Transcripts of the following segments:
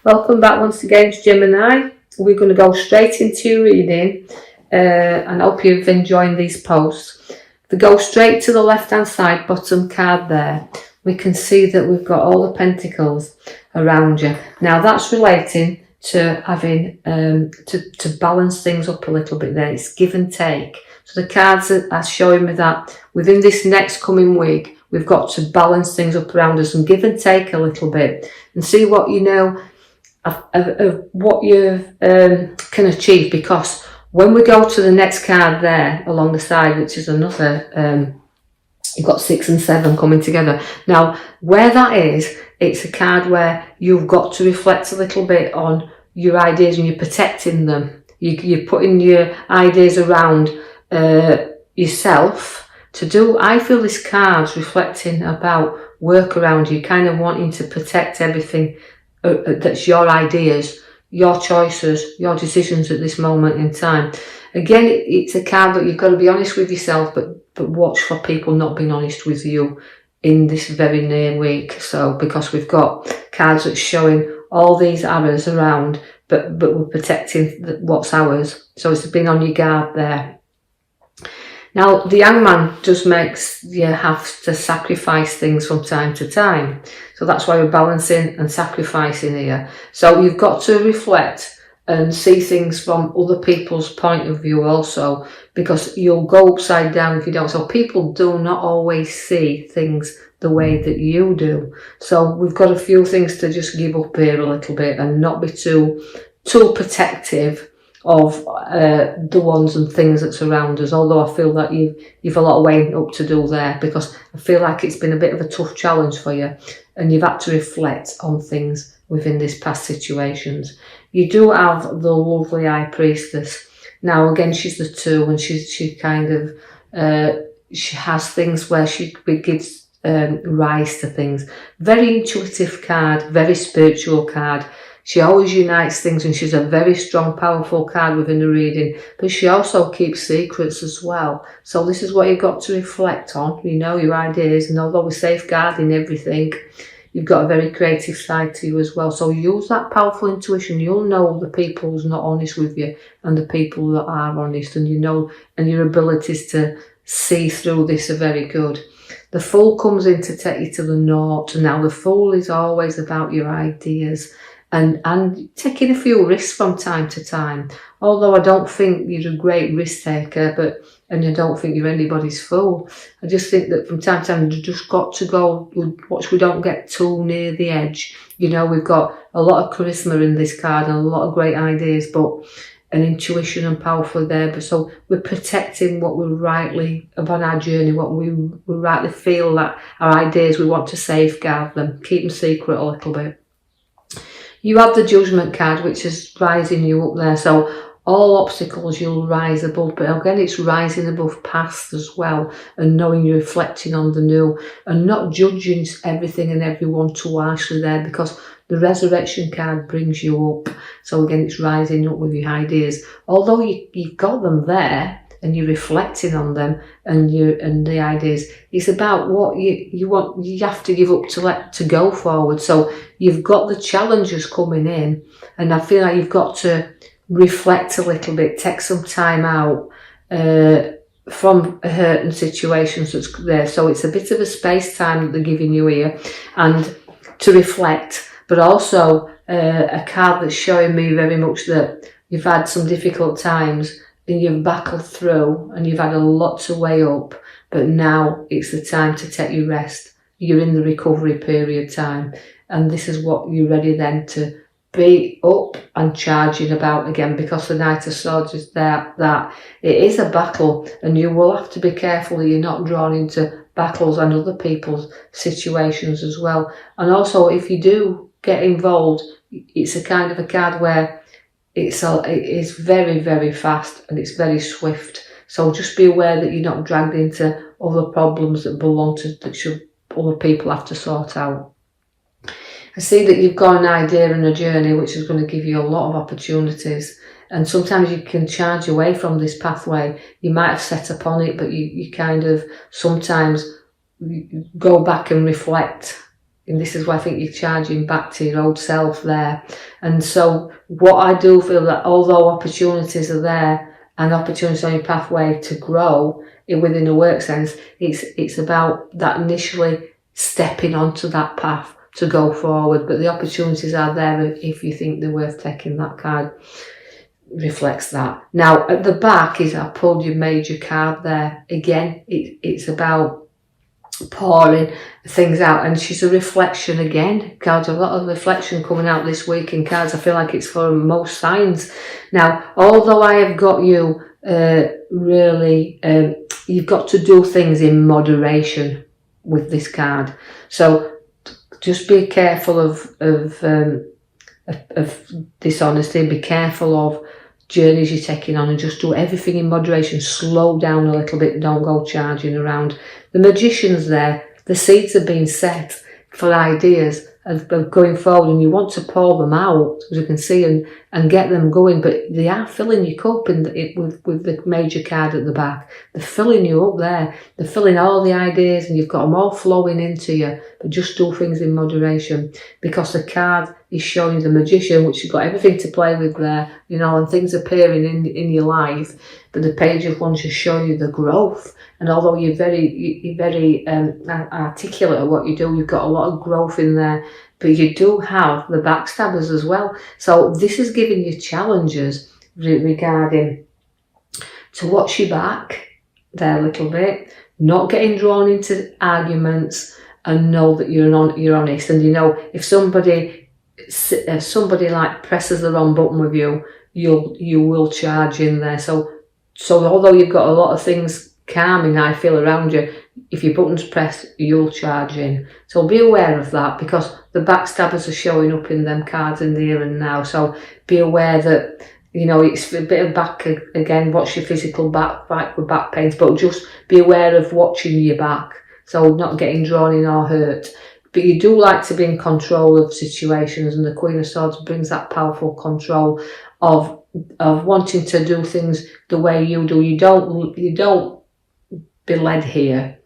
Welcome back once again to Gemini. We're going to go straight into your reading and I hope you've enjoyed these posts. If we go straight to the left hand side bottom card there, we can see that we've got all the pentacles around you. Now that's relating to having to balance things up a little bit there. It's give and take. So the cards are showing me that within this next coming week, we've got to balance things up around us and give and take a little bit and see what of what you can achieve, because when we go to the next card there along the side, which is another, you've got 6 and 7 coming together. Now, where that is, it's a card where you've got to reflect a little bit on your ideas and you're protecting them. You're putting your ideas around yourself to do. I feel this card's reflecting about work around you, kind of wanting to protect everything that's your ideas, your choices, your decisions at this moment in time. Again, it's a card that you've got to be honest with yourself, but watch for people not being honest with you in this very near week. So because we've got cards that's showing all these arrows around, but we're protecting what's ours. So it's being on your guard there. Now, the Hangman just makes you have to sacrifice things from time to time. So that's why we're balancing and sacrificing here. So you've got to reflect and see things from other people's point of view also, because you'll go upside down if you don't. So people do not always see things the way that you do. So we've got a few things to just give up here a little bit and not be too protective of the ones and things that's around us, although I feel that you've a lot of weighing up to do there, because I feel like it's been a bit of a tough challenge for you and you've had to reflect on things within these past situations. You do have the lovely High Priestess. Now again, she's the 2 and she kind of she has things where she gives rise to things. Very intuitive card, very spiritual card. She always unites things and she's a very strong, powerful card within the reading, but she also keeps secrets as well. So this is what you've got to reflect on, your ideas, and although we're safeguarding everything, you've got a very creative side to you as well. So use that powerful intuition. You'll know the people who's not honest with you and the people that are honest, and and your abilities to see through this are very good. The Fool comes in to take you to the North. Now the Fool is always about your ideas and taking a few risks from time to time. Although I don't think you're a great risk taker, and I don't think you're anybody's fool. I just think that from time to time you just got to go, watch we don't get too near the edge. We've got a lot of charisma in this card and a lot of great ideas, but an intuition and powerful there. But so we're protecting what we're rightly upon our journey, what we rightly feel that our ideas, we want to safeguard them, keep them secret a little bit. You have the Judgment card, which is rising you up there. So all obstacles you'll rise above, but again, it's rising above past as well, and knowing you're reflecting on the new and not judging everything and everyone too harshly there, because the Resurrection card brings you up. So again, it's rising up with your ideas. Although you've got them there, and you're reflecting on them and the ideas. It's about what you want. You have to give up to go forward. So you've got the challenges coming in, and I feel like you've got to reflect a little bit, take some time out from hurting situations that's there. So it's a bit of a space time that they're giving you here, and to reflect, but also a card that's showing me very much that you've had some difficult times and you've battled through and you've had a lot to weigh up, but now it's the time to take your rest. You're in the recovery period time, and this is what you're ready then to be up and charging about again, because the Knight of Swords is there, that it is a battle, and you will have to be careful that you're not drawn into battles and other people's situations as well. And also, if you do get involved, it's a kind of a card where it is very, very fast and it's very swift. So just be aware that you're not dragged into other problems that other people have to sort out. I see that you've got an idea and a journey which is going to give you a lot of opportunities, and sometimes you can charge away from this pathway. You might have set upon it, but you kind of sometimes go back and reflect And this is why I think you're charging back to your old self there. And so what I do feel that although opportunities are there and opportunities on your pathway to grow within a work sense, it's about that initially stepping onto that path to go forward. But the opportunities are there if you think they're worth taking. That card reflects that. Now at the back is, I pulled your major card there. Again, it's about pouring things out, and she's a reflection again. Cards, a lot of reflection coming out this week in cards. I feel like it's for most signs. Now, although I have got you you've got to do things in moderation with this card. So just be careful of dishonesty. Be careful of journeys you're taking on, and just do everything in moderation. Slow down a little bit. Don't go charging around. The magician's there. The seeds are being set for ideas of going forward, and you want to pour them out, as you can see, and get them going. But they are filling your cup with the major card at the back. They're filling you up there. They're filling all the ideas, and you've got them all flowing into you. But just do things in moderation, because the card is showing you the magician, which you've got everything to play with there, and things appearing in your life. But the page of wands is showing you the growth. And although you're very articulate at what you do, you've got a lot of growth in there. But you do have the backstabbers as well. So this is giving you challenges regarding to watch your back there a little bit, not getting drawn into arguments, and know that you're honest. And if somebody like presses the wrong button with you, you will charge in there. So although you've got a lot of things calming, I feel, around you, if your button's pressed, you'll charge in. So be aware of that, because the backstabbers are showing up in them cards in the here and now. So be aware that it's a bit of back again. Watch your physical back with back pains, but just be aware of watching your back, so not getting drawn in or hurt. But you do like to be in control of situations, and the Queen of Swords brings that powerful control of wanting to do things the way you do. You don't be led here.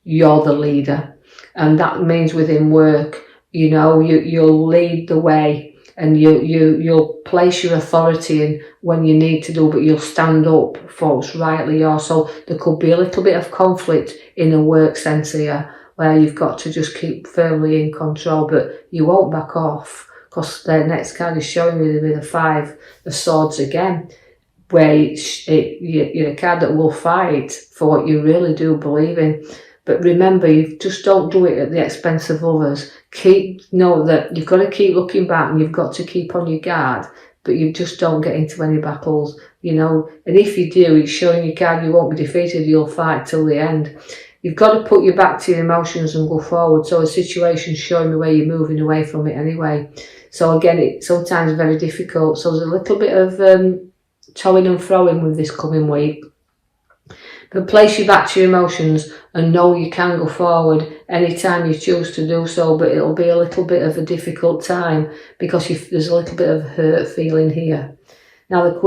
You're the leader, and that means within work, you'll lead the way, and you'll place your authority in when you need to do, but you'll stand up for what's rightly yours. So there could be a little bit of conflict in a work sense here, where you've got to just keep firmly in control, but you won't back off, because the next card is showing you with the Five of Swords again, where you're a card that will fight for what you really do believe in. But remember, you just don't do it at the expense of others. Know that you've got to keep looking back, and you've got to keep on your guard, but you just don't get into any battles, And if you do, it's showing your card you won't be defeated. You'll fight till the end. You've got to put your back to your emotions and go forward. So a situation's showing me where you're moving away from it anyway. So again, it's sometimes very difficult. So there's a little bit of toing and froing with this coming week. But place your back to your emotions and know you can go forward anytime you choose to do so. But it'll be a little bit of a difficult time, because there's a little bit of hurt feeling here. Now the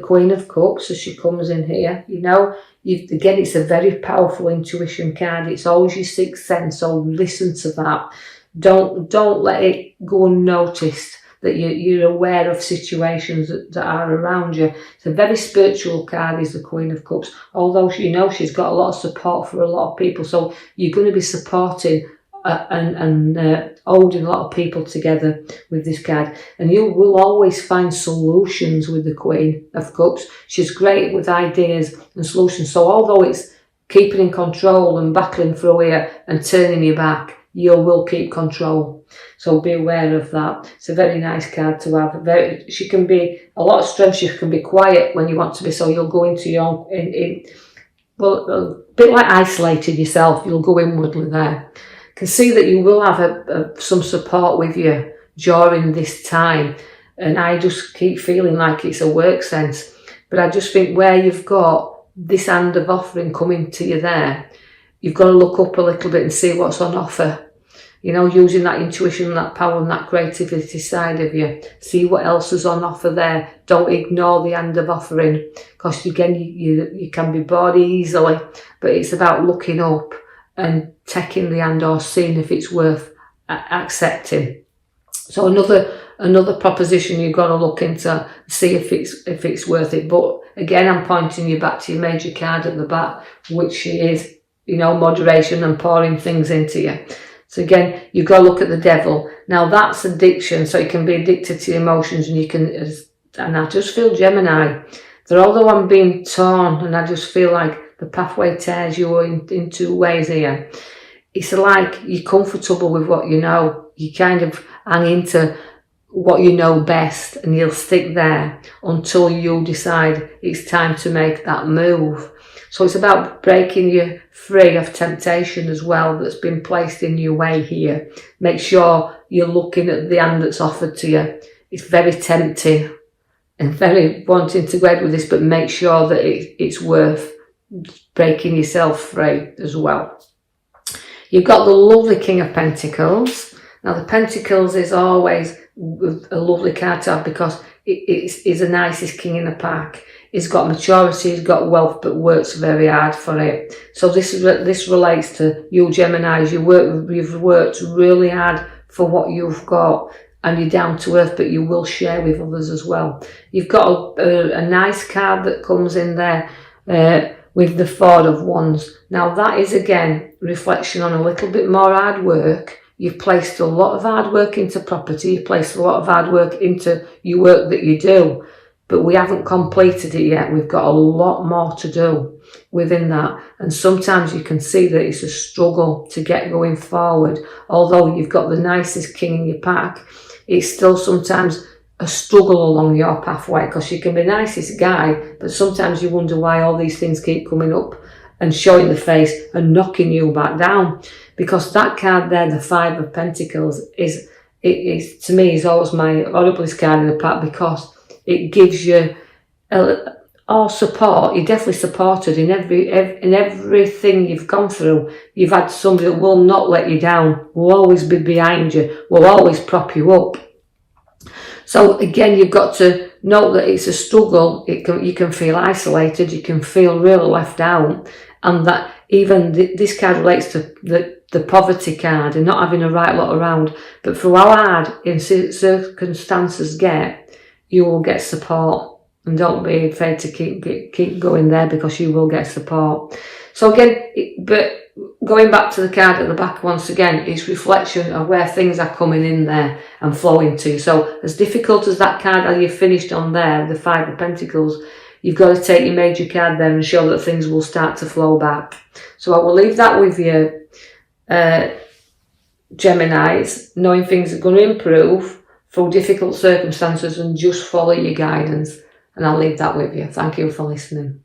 Queen of Cups, as she comes in here, again, it's a very powerful intuition card. It's always your sixth sense, so listen to that. Don't let it go unnoticed that you're aware of situations that are around you. It's a very spiritual card, is the Queen of Cups, although she's got a lot of support for a lot of people. So you're going to be supporting and holding a lot of people together with this card, and you will always find solutions with the Queen of Cups. She's great with ideas and solutions. So although it's keeping in control and battling through here and turning your back, you will keep control. So be aware of that. It's a very nice card to have. She can be a lot of strength. She can be quiet when you want to be. So you'll go into your own, a bit like isolating yourself. You'll go inwardly there. Can see that you will have some support with you during this time, and I just keep feeling like it's a work sense. But I just think where you've got this hand of offering coming to you there, you've got to look up a little bit and see what's on offer. Using that intuition, that power and that creativity side of you. See what else is on offer there. Don't ignore the hand of offering, because again, you can be bored easily. But it's about looking up and taking the hand, or seeing if it's worth accepting. So another proposition you've got to look into, see if it's worth it. But again, I'm pointing you back to your major card at the back, which is, moderation and pouring things into you. So again, you've got to look at the devil. Now that's addiction, so you can be addicted to your emotions, and I just feel Gemini, that although I'm being torn and I just feel like the pathway tears you in two ways here, it's like you're comfortable with what you know. You kind of hang into what you know best and you'll stick there until you decide it's time to make that move. So it's about breaking you free of temptation as well that's been placed in your way here. Make sure you're looking at the hand that's offered to you. It's very tempting and very wanting to go ahead with this, but make sure that it's worth breaking yourself free as well. You've got the lovely King of Pentacles. Now the Pentacles is always a lovely card to have because it's the nicest king in the pack. He's got maturity, he's got wealth, but works very hard for it. So this relates to you Geminis. You've worked really hard for what you've got, and you're down to earth, but you will share with others as well. You've got a nice card that comes in there with the Four of Wands. Now that is again reflection on a little bit more hard work. You've placed a lot of hard work into property, you've placed a lot of hard work into your work that you do, but we haven't completed it yet. We've got a lot more to do within that. And sometimes you can see that it's a struggle to get going forward. Although you've got the nicest king in your pack, it's still sometimes a struggle along your pathway, because you can be the nicest guy, but sometimes you wonder why all these things keep coming up and showing the face and knocking you back down. Because that card there, the Five of Pentacles, is to me is always my horriblest card in the pack, because it gives you all support. You're definitely supported in everything you've gone through. You've had somebody that will not let you down, will always be behind you, will always prop you up. So again, you've got to know that it's a struggle. You can feel isolated, you can feel really left out, and that even this card relates to the poverty card and not having a right lot around. But for how hard in circumstances get, you will get support, and don't be afraid to keep going there, because you will get support. So again, but going back to the card at the back once again, it's reflection of where things are coming in there and flowing to. So as difficult as that card as you finished on there, the Five of Pentacles, you've got to take your major card there and show that things will start to flow back. So I will leave that with you, Geminis, knowing things are going to improve through difficult circumstances, and just follow your guidance. And I'll leave that with you. Thank you for listening.